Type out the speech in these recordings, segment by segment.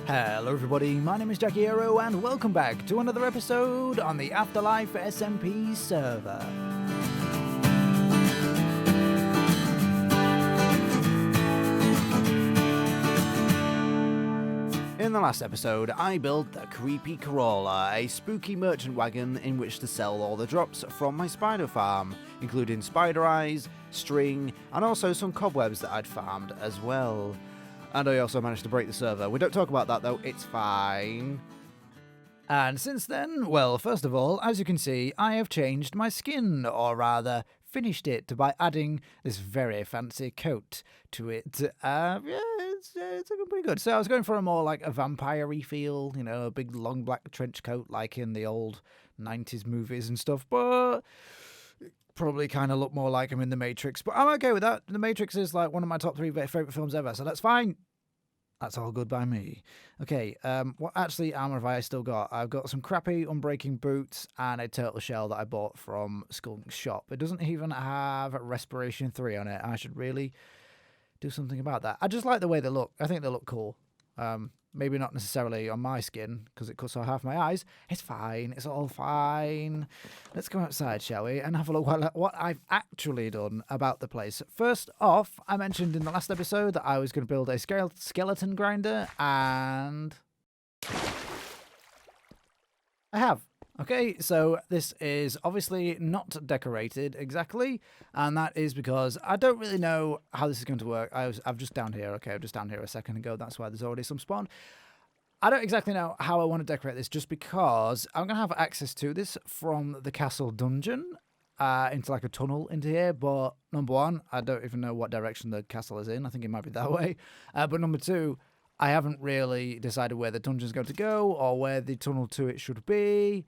Hello everybody, my name is Jagiero and welcome back to another episode on the AfterLife SMP server. In the last episode, I built the Creepy Crawler, a spooky merchant wagon in which to sell all the drops from my spider farm, including spider eyes, string, and also some cobwebs that I'd farmed as well. And I also managed to break the server. We don't talk about that though, it's fine. And since then, well, first of all, as you can see, I have changed my skin, or rather, finished it by adding this very fancy coat to it. It's looking pretty good. So I was going for a more like a vampire-y feel, you know, a big long black trench coat like in the old 90s movies and stuff, but probably kind of look more like him in The Matrix, but I'm okay with that. The Matrix is like one of my top 3 favourite films ever, so that's fine. That's all good by me. Okay, what actually armour have I still got? I've got some crappy unbreaking boots and a turtle shell that I bought from Skunk's shop. It doesn't even have Respiration 3 on it. I should really do something about that. I just like the way they look. I think they look cool. Maybe not necessarily on my skin, because it cuts off half my eyes. It's fine. It's all fine. Let's go outside, shall we, and have a look what I've actually done about the place. First off, I mentioned in the last episode that I was going to build a skeleton grinder, and I have. Okay, so this is obviously not decorated exactly, and that is because I don't really know how this is going to work. I'm just down here. Okay, I'm just down here a second ago. That's why there's already some spawn. I don't exactly know how I want to decorate this, just because I'm going to have access to this from the castle dungeon into like a tunnel into here. But number one, I don't even know what direction the castle is in. I think it might be that way. But number two, I haven't really decided where the dungeon's going to go or where the tunnel to it should be.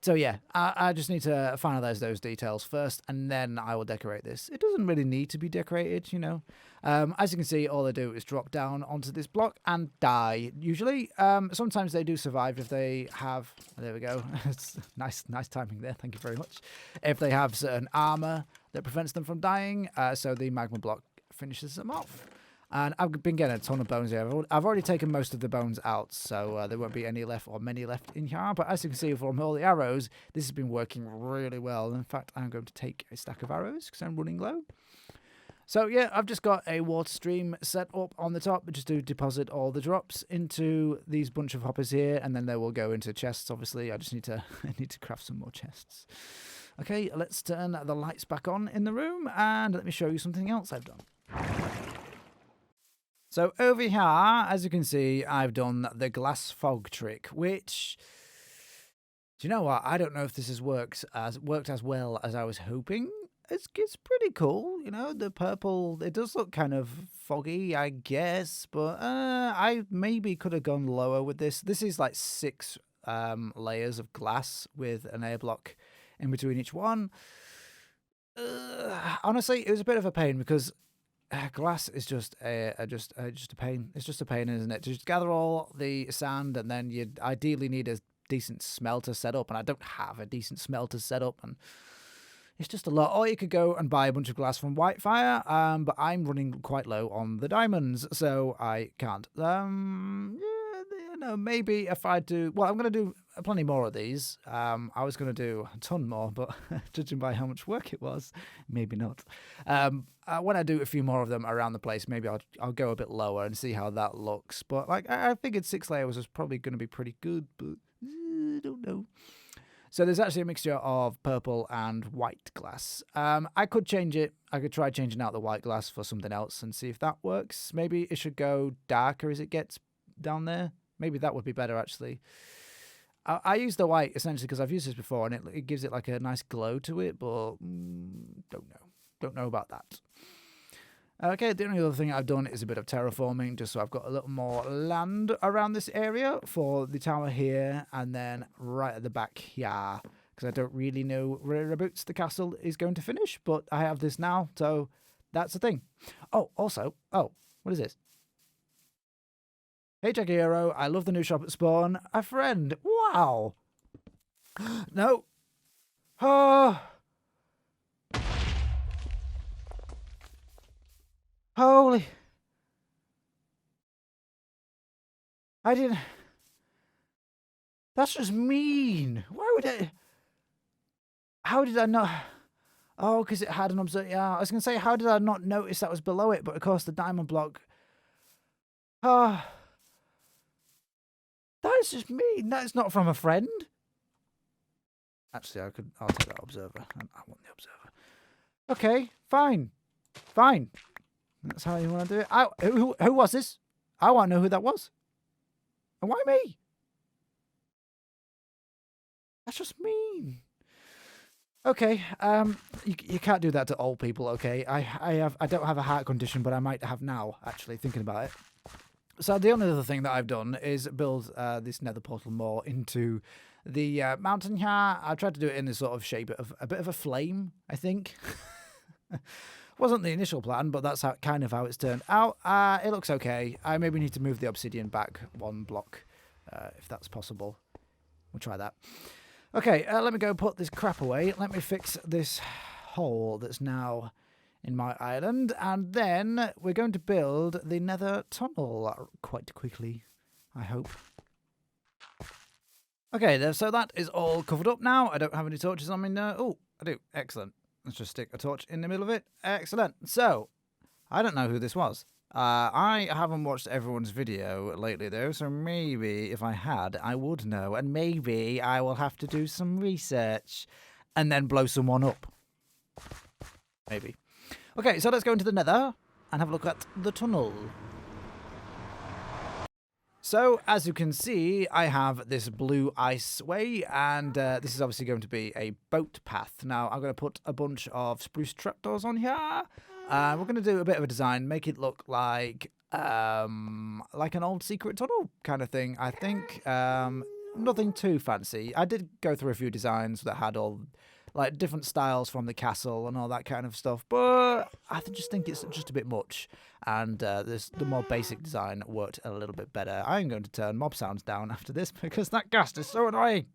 So yeah, I just need to finalise those details first, and then I will decorate this. It doesn't really need to be decorated, you know. As you can see, all they do is drop down onto this block and die, usually. Sometimes they do survive if they have... There we go. It's nice timing there. Thank you very much. If they have certain armour that prevents them from dying, so the magma block finishes them off. And I've been getting a ton of bones here. I've already taken most of the bones out, so there won't be any left or many left in here. But as you can see from all the arrows, this has been working really well. In fact, I'm going to take a stack of arrows because I'm running low. So yeah, I've just got a water stream set up on the top just to deposit all the drops into these bunch of hoppers here, and then they will go into chests. Obviously, I just need to craft some more chests. Okay, let's turn the lights back on in the room, and let me show you something else I've done. So over here, as you can see, I've done the glass fog trick, which, do you know what? I don't know if this has worked as well as I was hoping. It's pretty cool, you know, the purple, it does look kind of foggy, I guess, but I maybe could have gone lower with this. This is like 6 layers of glass with an air block in between each one. Honestly, it was a bit of a pain because glass is just a pain. It's just a pain, isn't it? To just gather all the sand, and then you ideally need a decent smelter set up, and I don't have a decent smelter set up, and it's just a lot. Or you could go and buy a bunch of glass from Whitefire, but I'm running quite low on the diamonds, so I can't. Maybe if I do... Well, I'm going to do plenty more of these. I was going to do a ton more, but judging by how much work it was, maybe not. When I do a few more of them around the place, maybe I'll go a bit lower and see how that looks. But like I figured 6 layers was probably going to be pretty good, but I don't know. So there's actually a mixture of purple and white glass. I could change it. I could try changing out the white glass for something else and see if that works. Maybe it should go darker as it gets down there. Maybe that would be better, actually. I use the white, essentially, because I've used this before, and it gives it, like, a nice glow to it, but don't know. Don't know about that. Okay, the only other thing I've done is a bit of terraforming, just so I've got a little more land around this area for the tower here, and then right at the back here, because I don't really know whereabouts the castle is going to finish, but I have this now, so that's the thing. Oh, also, what is this? Hey Jagiero, I love the new shop at Spawn. A friend. Wow. No. Oh. Holy... I didn't... That's just mean. Why would I... How did I not... Oh, because it had an observer... Yeah, I was going to say, how did I not notice that was below it? But of course, the diamond block... Ah... That's just mean. That's not from a friend. Actually, I'll take that observer. I want the observer. Okay, fine. Fine. That's how you want to do it. Who was this? I want to know who that was. And why me? That's just mean. Okay, you can't do that to old people, okay? I don't have a heart condition, but I might have now, actually, thinking about it. So the only other thing that I've done is build this nether portal more into the mountain here. I've tried to do it in this sort of shape of a bit of a flame, I think. Wasn't the initial plan, but that's kind of how it's turned out. It looks okay. I maybe need to move the obsidian back one block, if that's possible. We'll try that. Okay, let me go put this crap away. Let me fix this hole that's now in my island, and then we're going to build the nether tunnel quite quickly, I hope. Okay, so that is all covered up now. I don't have any torches on me now. Oh, I do. Excellent. Let's just stick a torch in the middle of it. Excellent. So, I don't know who this was. I haven't watched everyone's video lately, though, so maybe if I had, I would know, and maybe I will have to do some research and then blow someone up. Maybe. Okay, so let's go into the nether and have a look at the tunnel. So, as you can see, I have this blue ice way, and this is obviously going to be a boat path. Now, I'm going to put a bunch of spruce trapdoors on here. We're going to do a bit of a design, make it look like an old secret tunnel kind of thing, I think. Nothing too fancy. I did go through a few designs that had all like different styles from the castle and all that kind of stuff, but I just think it's just a bit much, and the more basic design worked a little bit better. I'm going to turn mob sounds down after this because that ghast is so annoying.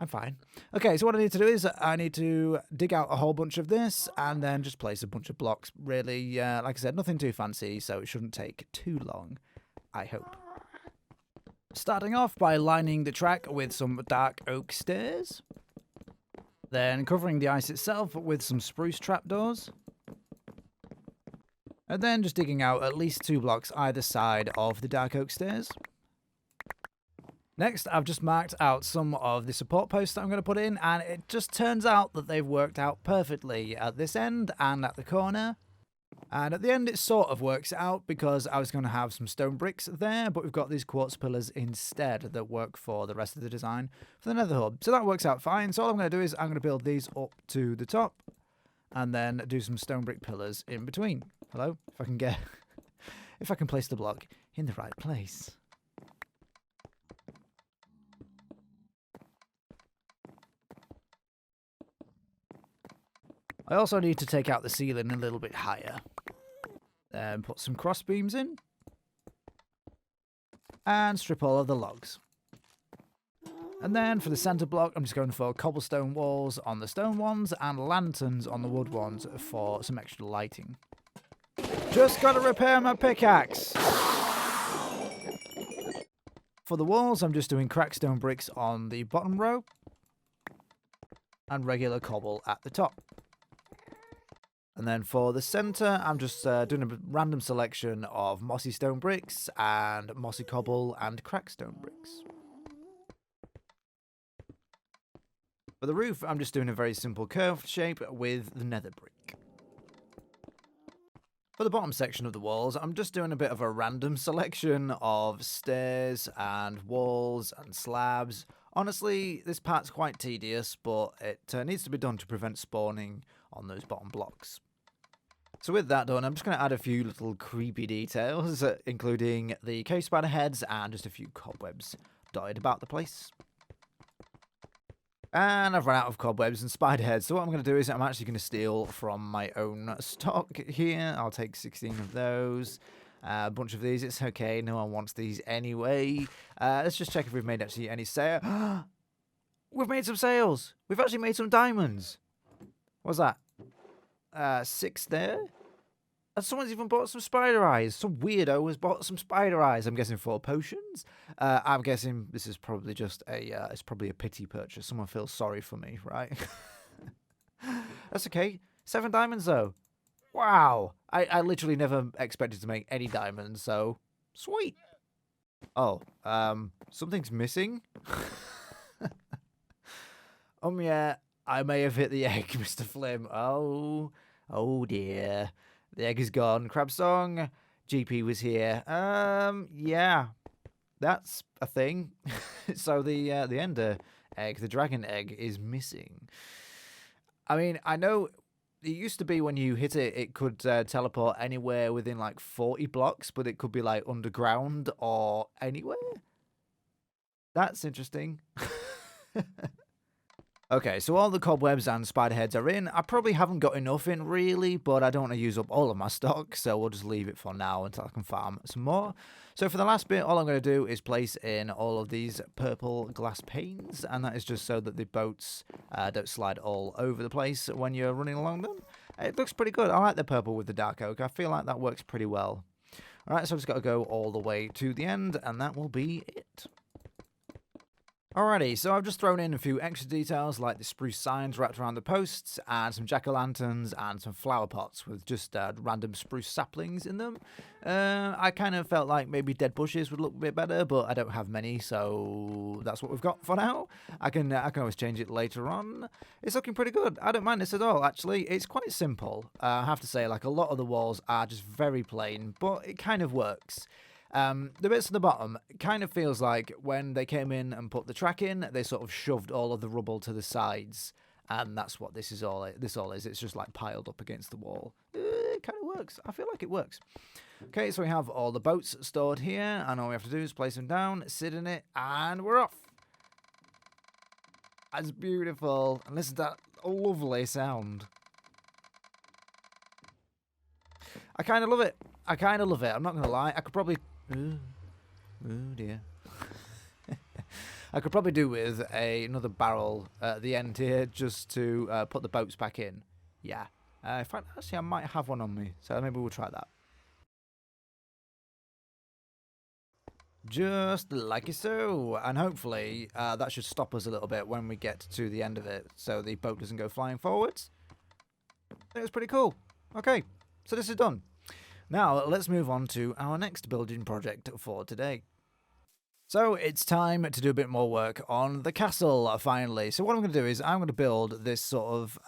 I'm fine. Okay, so what I need to do is I need to dig out a whole bunch of this and then just place a bunch of blocks. Really, like I said, nothing too fancy, so it shouldn't take too long, I hope. Starting off by lining the track with some dark oak stairs. Then covering the ice itself with some spruce trapdoors. And then just digging out at least 2 blocks either side of the dark oak stairs. Next, I've just marked out some of the support posts that I'm going to put in, and it just turns out that they've worked out perfectly at this end and at the corner. And at the end, it sort of works out because I was going to have some stone bricks there, but we've got these quartz pillars instead that work for the rest of the design for the nether hub. So that works out fine. So all I'm going to do is I'm going to build these up to the top and then do some stone brick pillars in between. Hello? If I can get... if I can place the block in the right place. I also need to take out the ceiling a little bit higher. Then put some cross beams in. And strip all of the logs. And then for the centre block, I'm just going for cobblestone walls on the stone ones and lanterns on the wood ones for some extra lighting. Just gotta repair my pickaxe! For the walls, I'm just doing crackstone bricks on the bottom row. And regular cobble at the top. And then for the centre, I'm just doing a random selection of mossy stone bricks and mossy cobble and crackstone bricks. For the roof, I'm just doing a very simple curved shape with the nether brick. For the bottom section of the walls, I'm just doing a bit of a random selection of stairs and walls and slabs. Honestly, this part's quite tedious, but it needs to be done to prevent spawning on those bottom blocks. So with that done, I'm just going to add a few little creepy details, including the cave spider heads and just a few cobwebs dotted about the place. And I've run out of cobwebs and spider heads, so what I'm going to do is I'm actually going to steal from my own stock here. I'll take 16 of those. A bunch of these, it's okay, no one wants these anyway. Let's just check if we've made actually any sale. We've made some sales! We've actually made some diamonds! What's that? 6 there? And someone's even bought some spider eyes. Some weirdo has bought some spider eyes. I'm guessing 4 potions. I'm guessing this is probably just it's probably a pity purchase. Someone feels sorry for me, right? That's okay. 7 diamonds though. Wow. I literally never expected to make any diamonds, so sweet. Oh, something's missing. Yeah, I may have hit the egg, Mr. Flim. Oh dear. The egg is gone. Crab Song, GP was here. Yeah, that's a thing. So the ender egg, the dragon egg, is missing. I mean, I know it used to be when you hit it, it could teleport anywhere within like 40 blocks, but it could be like underground or anywhere. That's interesting. Okay, so all the cobwebs and spider heads are in. I probably haven't got enough in, really, but I don't want to use up all of my stock, so we'll just leave it for now until I can farm some more. So for the last bit, all I'm going to do is place in all of these purple glass panes, and that is just so that the boats don't slide all over the place when you're running along them. It looks pretty good. I like the purple with the dark oak. I feel like that works pretty well. Alright, so I've just got to go all the way to the end, and that will be it. Alrighty, so I've just thrown in a few extra details like the spruce signs wrapped around the posts and some jack-o'-lanterns and some flower pots with just random spruce saplings in them. I kind of felt like maybe dead bushes would look a bit better, but I don't have many, so that's what we've got for now. I can always change it later on. It's looking pretty good. I don't mind this at all, actually. It's quite simple. I have to say, like, a lot of the walls are just very plain, but it kind of works. The bits at the bottom kind of feels like when they came in and put the track in, they sort of shoved all of the rubble to the sides, and that's what this all is. It's just like piled up against the wall. It kind of works. I feel like it works. Okay, so we have all the boats stored here, and all we have to do is place them down, sit in it, and we're off. That's beautiful. And listen to that lovely sound. I kind of love it. I'm not going to lie. I could probably... Oh dear. I could probably do with another barrel at the end here just to put the boats back in. Yeah. In fact, actually, I might have one on me, so maybe we'll try that. Just like so. And hopefully that should stop us a little bit when we get to the end of it, so the boat doesn't go flying forwards. I think it's pretty cool. Okay, so this is done. Now, let's move on to our next building project for today. So, it's time to do a bit more work on the castle, finally. So what I'm going to do is I'm going to build this sort of...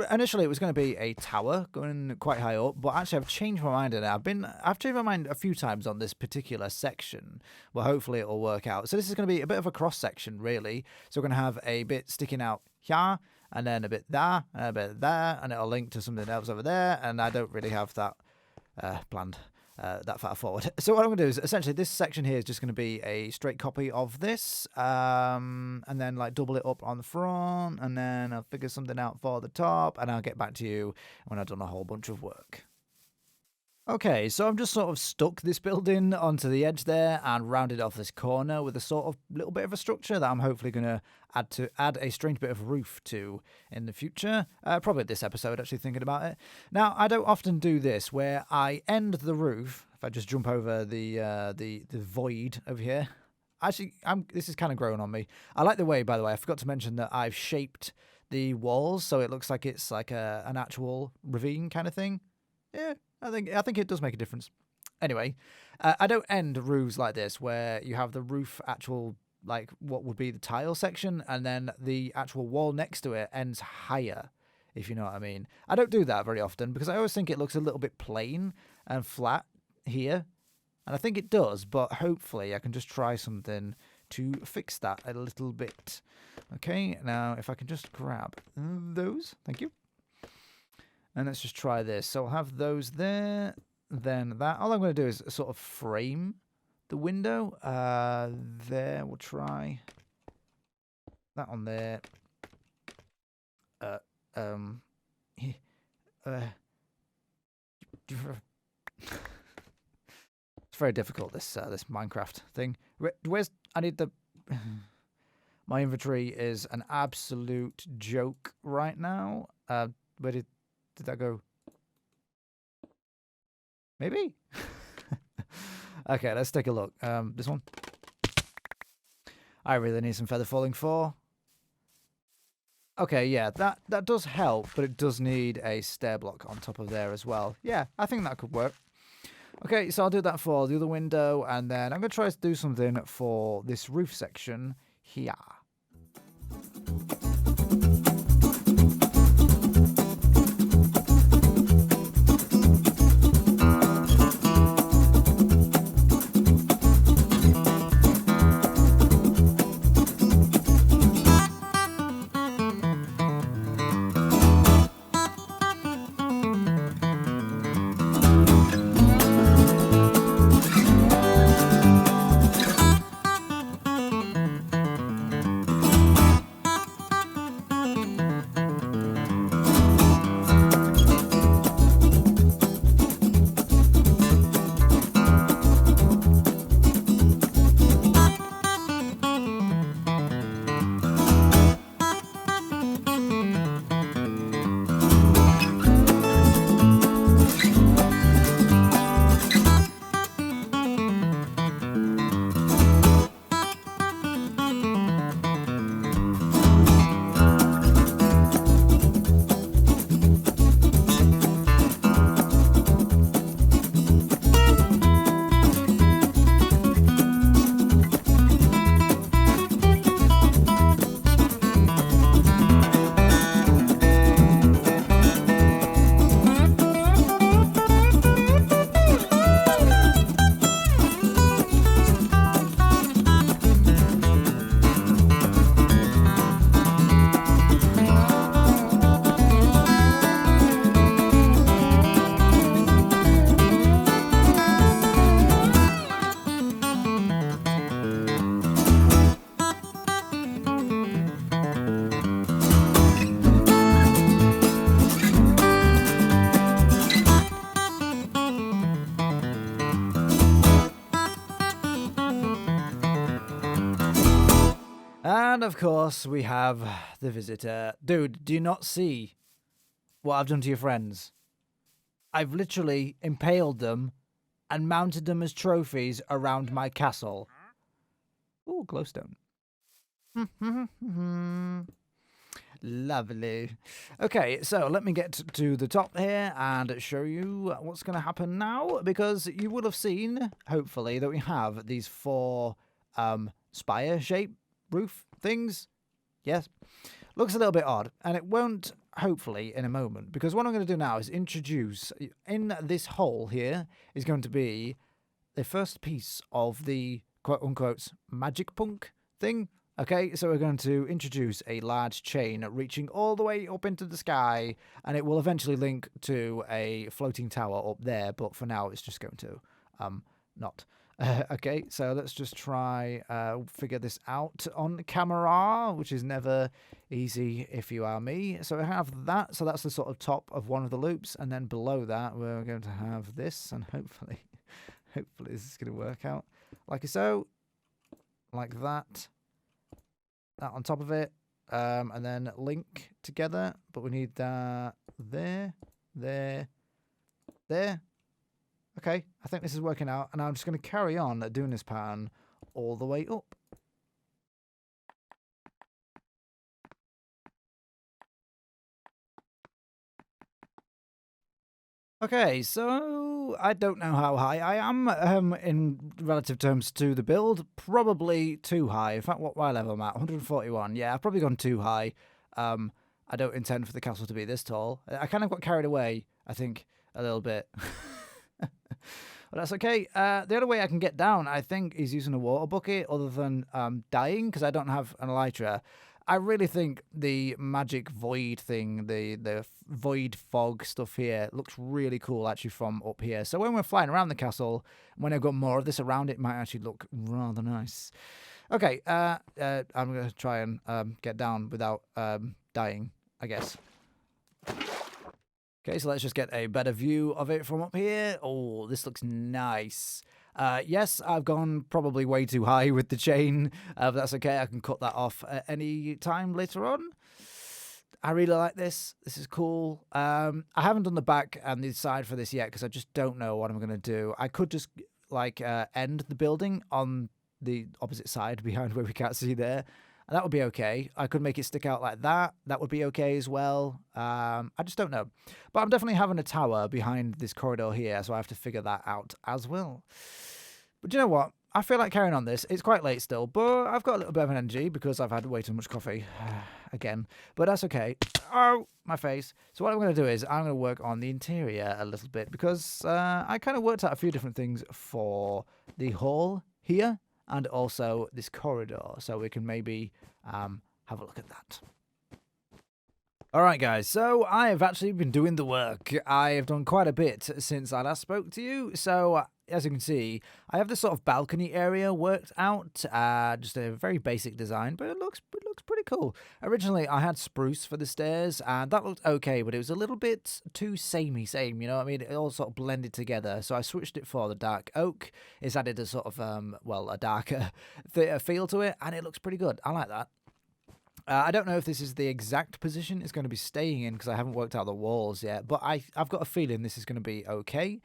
initially, it was going to be a tower going quite high up, but actually I've changed my mind on it. I've changed my mind a few times on this particular section. Well, hopefully it'll work out. So this is going to be a bit of a cross-section, really. So we're going to have a bit sticking out here, and then a bit there, and a bit there, and it'll link to something else over there, and I don't really have that... planned that far forward. So what I'm going to do is essentially this section here is just going to be a straight copy of this, and then like double it up on the front, and then I'll figure something out for the top, and I'll get back to you when I've done a whole bunch of work. Okay, so I've just sort of stuck this building onto the edge there and rounded off this corner with a sort of little bit of a structure that I'm hopefully going to add a strange bit of roof to in the future. Probably this episode, actually thinking about it. Now, I don't often do this where I end the roof. If I just jump over the void over here. Actually, this is kind of growing on me. I like the way, by the way, I forgot to mention that I've shaped the walls so it looks like it's like an actual ravine kind of thing. Yeah. I think it does make a difference. Anyway, I don't end roofs like this where you have the roof actual, like what would be the tile section, and then the actual wall next to it ends higher, if you know what I mean. I don't do that very often because I always think it looks a little bit plain and flat here. And I think it does, but hopefully I can just try something to fix that a little bit. Okay, now if I can just grab those. Thank you. And let's just try this. So I'll have those there, then that. All I'm going to do is sort of frame the window. There, we'll try that on there. It's very difficult, this Minecraft thing. I need the... My inventory is an absolute joke right now. Where did that go? Maybe? Okay, let's take a look. This one. I really need some feather falling 4. Okay, yeah, that does help, but it does need a stair block on top of there as well. Yeah, I think that could work. Okay, so I'll do that for the other window, and then I'm going to try to do something for this roof section here. And of course, we have the visitor. Dude, do you not see what I've done to your friends? I've literally impaled them and mounted them as trophies around my castle. Ooh, glowstone. Lovely. Okay, so let me get to the top here and show you what's going to happen now, because you will have seen, hopefully, that we have these 4 spire shape roof things. Yes. Looks a little bit odd, and it won't, hopefully, in a moment, because what I'm going to do now is introduce, in this hole here, is going to be the first piece of the quote-unquote magic punk thing. Okay, so we're going to introduce a large chain reaching all the way up into the sky, and it will eventually link to a floating tower up there, but for now it's just going to not. Okay, so let's just try figure this out on camera, which is never easy if you are me. So we have that, so that's the sort of top of one of the loops, and then below that we're going to have this, and hopefully this is going to work out like so, like that. That on top of it, and then link together, but we need that there. Okay, I think this is working out, and I'm just going to carry on doing this pattern all the way up. Okay, so I don't know how high I am in relative terms to the build. Probably too high. In fact, what level am I at? 141. Yeah, I've probably gone too high. I don't intend for the castle to be this tall. I kind of got carried away, I think, a little bit. But that's okay. The other way I can get down, I think, is using a water bucket other than dying, because I don't have an elytra. I really think the magic void thing, the void fog stuff here, looks really cool actually from up here. So when we're flying around the castle, when I've got more of this around, it might actually look rather nice. Okay, I'm going to try and get down without dying, I guess. Okay, so let's just get a better view of it from up here. Oh, this looks nice. Yes, I've gone probably way too high with the chain, but that's okay. I can cut that off at any time later on. I really like this. This is cool. I haven't done the back and the side for this yet because I just don't know what I'm going to do. I could just like end the building on the opposite side behind where we can't see there. And that would be okay. I could make it stick out like that. That would be okay as well. I just don't know. But I'm definitely having a tower behind this corridor here, so I have to figure that out as well. But you know what? I feel like carrying on this. It's quite late still, but I've got a little bit of energy because I've had way too much coffee again. But that's okay. Oh, my face. So what I'm going to do is I'm going to work on the interior a little bit because I kind of worked out a few different things for the hall here and also this corridor. So we can maybe have a look at that. Alright guys, so I have actually been doing the work. I have done quite a bit since I last spoke to you. So as you can see, I have this sort of balcony area worked out. Just a very basic design, but it looks pretty cool. Originally I had spruce for the stairs and that looked okay, but it was a little bit too samey, you know what I mean? It all sort of blended together. So I switched it for the dark oak. It's added a sort of, a darker feel to it and it looks pretty good. I like that. I don't know if this is the exact position it's going to be staying in because I haven't worked out the walls yet, but I've got a feeling this is going to be okay.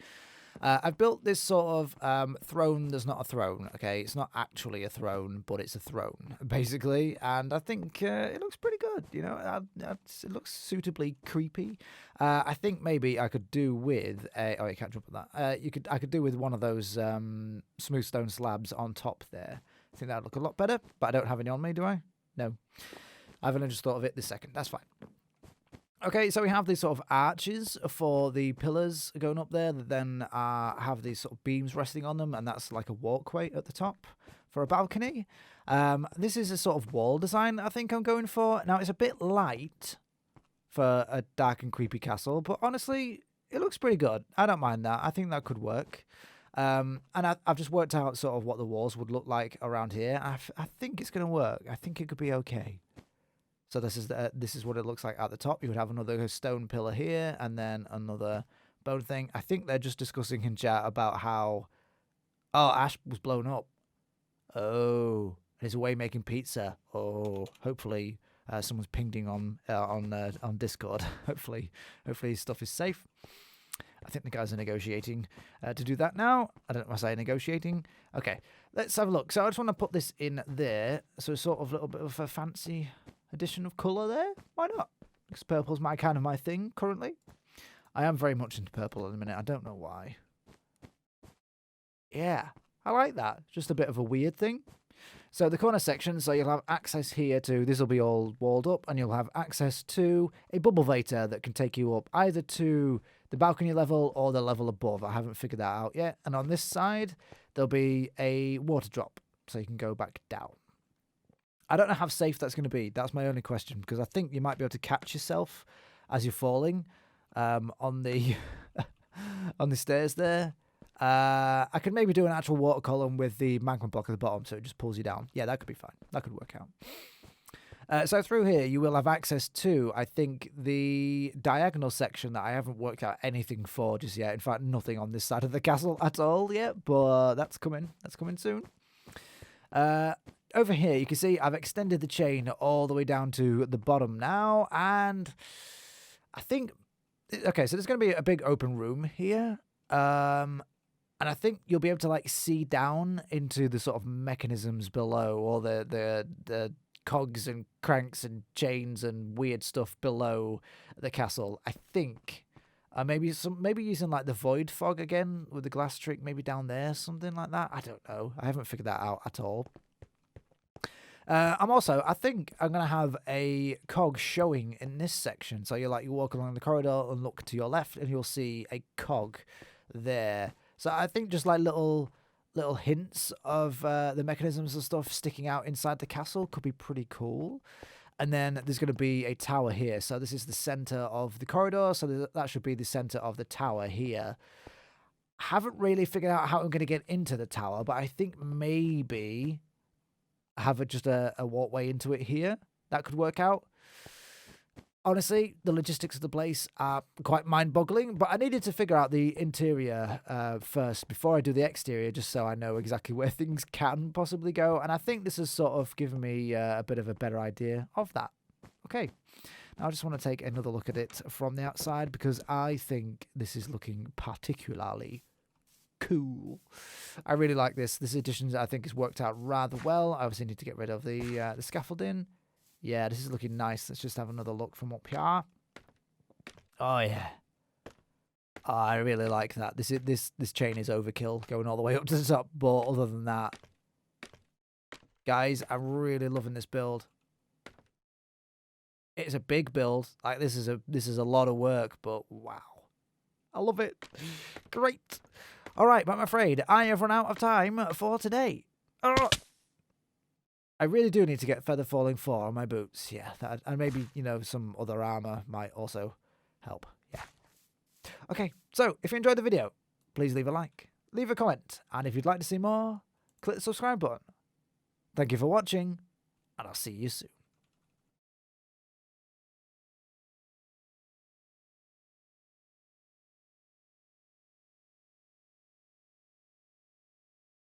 I've built this sort of throne that's not a throne, okay? It's not actually a throne, but it's a throne, basically, and I think it looks pretty good, you know? It looks suitably creepy. I think maybe I could do with a... Oh, you can't jump at that. I could do with one of those smooth stone slabs on top there. I think that would look a lot better, but I don't have any on me, do I? No. I've only just thought of it this second. That's fine. Okay, so we have these sort of arches for the pillars going up there that then have these sort of beams resting on them, and that's like a walkway at the top for a balcony. This is a sort of wall design I think I'm going for. Now, it's a bit light for a dark and creepy castle, but honestly, it looks pretty good. I don't mind that. I think that could work. And I've just worked out sort of what the walls would look like around here. I think it's going to work. I think it could be okay. So this is what it looks like at the top. You would have another stone pillar here and then another bone thing. I think they're just discussing in chat about how... Oh, Ash was blown up. Oh, he's away making pizza. Oh, hopefully someone's pinging on Discord. hopefully his stuff is safe. I think the guys are negotiating to do that now. I don't know if I say negotiating. Okay, let's have a look. So I just want to put this in there. So sort of a little bit of a fancy addition of colour there. Why not? Because purple's my thing currently. I am very much into purple at the minute. I don't know why. Yeah, I like that. Just a bit of a weird thing. So the corner section, so you'll have access here to, this will be all walled up, and you'll have access to a bubble vator that can take you up either to the balcony level or the level above. I haven't figured that out yet. And on this side, there'll be a water drop, so you can go back down. I don't know how safe that's going to be. That's my only question, because I think you might be able to catch yourself as you're falling on the on the stairs there. I could maybe do an actual water column with the magma block at the bottom, so it just pulls you down. Yeah, that could be fine. That could work out. So through here, you will have access to, I think, the diagonal section that I haven't worked out anything for just yet. In fact, nothing on this side of the castle at all yet, but that's coming. That's coming soon. Over here, you can see I've extended the chain all the way down to the bottom now, and I think... Okay, so there's going to be a big open room here, and I think you'll be able to, like, see down into the sort of mechanisms below, or the cogs and cranks and chains and weird stuff below the castle. I think maybe using, like, the void fog again with the glass trick, maybe down there, something like that. I don't know. I haven't figured that out at all. I think I'm going to have a cog showing in this section. So you walk along the corridor and look to your left and you'll see a cog there. So I think just like little hints of the mechanisms and stuff sticking out inside the castle could be pretty cool. And then there's going to be a tower here. So this is the center of the corridor. So that should be the center of the tower here. Haven't really figured out how I'm going to get into the tower, but I think maybe... have just a walkway into it here. That could work out. Honestly, the logistics of the place are quite mind-boggling, but I needed to figure out the interior first before I do the exterior, just so I know exactly where things can possibly go, and I think this has sort of given me a bit of a better idea of that. Okay, I just want to take another look at it from the outside because I think this is looking particularly cool. I really like this. This edition, I think, has worked out rather well. I obviously need to get rid of the scaffolding. Yeah, this is looking nice. Let's just have another look from up here. Oh yeah. Oh, I really like that. This chain is overkill, going all the way up to the top. But other than that, guys, I'm really loving this build. It's a big build. Like this is a lot of work, but wow, I love it. Great. All right, but I'm afraid I have run out of time for today. Oh, I really do need to get Feather Falling 4 on my boots. Yeah, that, and maybe, you know, some other armor might also help. Yeah. Okay, so if you enjoyed the video, please leave a like, leave a comment, and if you'd like to see more, click the subscribe button. Thank you for watching, and I'll see you soon.